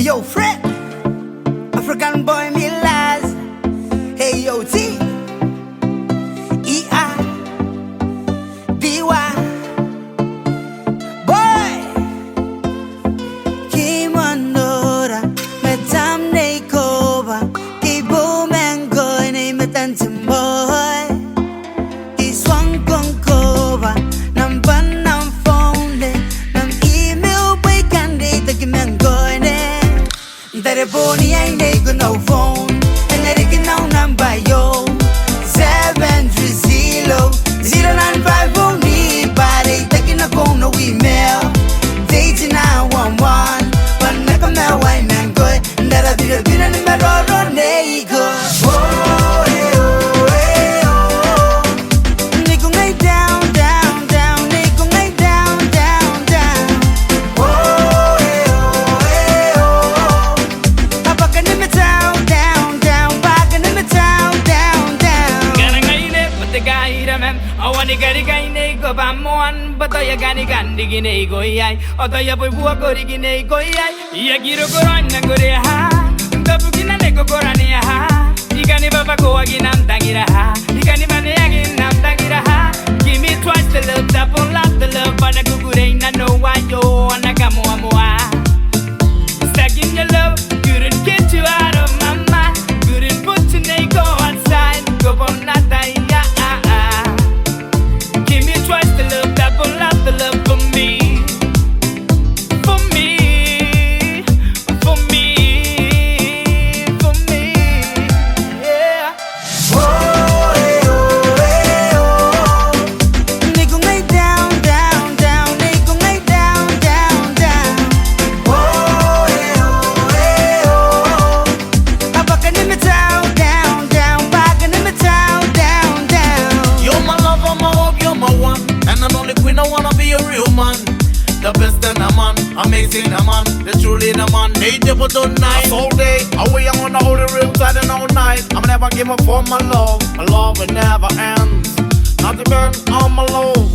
Yo, Fred, African boy, me last. Hey, yo, T, E-I, D-Y, boy, Kimondora, Metam Nakova, Kibo Mango, name it and boy, Iswang Konkova, Namban Nam phone, Nam email by Candy, the Kimango. Boni I nego no phone and I can now number yo 730-095 only body taking a phone no email dating 911 but never met why man good and that I did a bit in the middle of nego. Awani gari gaine go bamuan batoya gani gandi gine go yai otoya boy bua gori gine go yai ya giro gorana gore ha tabu gina ne go gorani ha igani baba go agina tangira ha igani mane agina tangira ha give me twice the love double love the love bana gugure na no why yo anagamu amwa stacking your love couldn't get you out of my mind couldn't put you go outside go on that ya. Twice the love, double love the love for me, for me, for me, for me, yeah. Oh, hey, oh, hey, oh. Nigga lay down, down, down. Nigga lay down, down, down. Oh, hey, oh, hey, oh. I'm back in the town, down, down. Back in the town, down, down. You're my lover, my hope, you're my one. And I'm only queen, I wanna be a real man. The best in a man, amazing a man, the truly the man. Need you for tonight, all day. Away I'm on the holy real side and all night. I'm never give up for my love will never end. Not to burn on my love.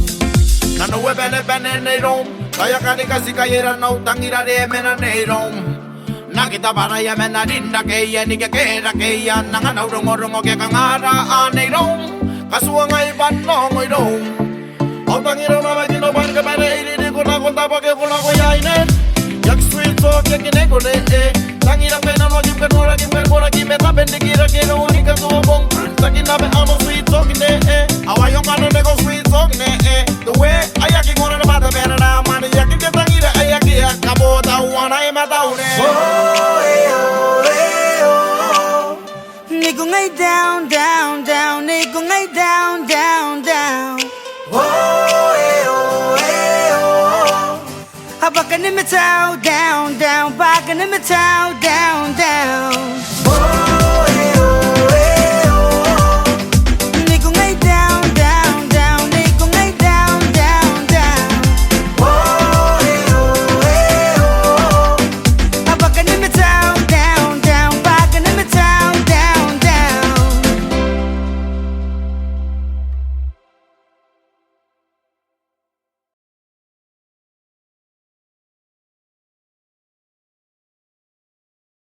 Now no weapon, and they don't. Kaya kasi kaya no tangira de mena they don't. Nakita para ya mena dinda kaya ni kaya kaya nanga no rungo ke kangara they don't. Kasuwa ngay ban no ngoy don't. Tangiro na lagi no ban kabare ini ko na konta pake ko na ko yainen yak sweet so ke kine ko le tangira pena no jim ko ra kim ko ra kim ta ben digira ke no ni ka so bong takina be amo sweet so kine awayo kanu ne ko sweet so kine the way ayaki ko na bata bena na man yaki ke tangira ayaki akabo ta wana e mata une Nigo ngay down down down nigo ngay down down down. Back in the town, down, down, back in the town, down, down.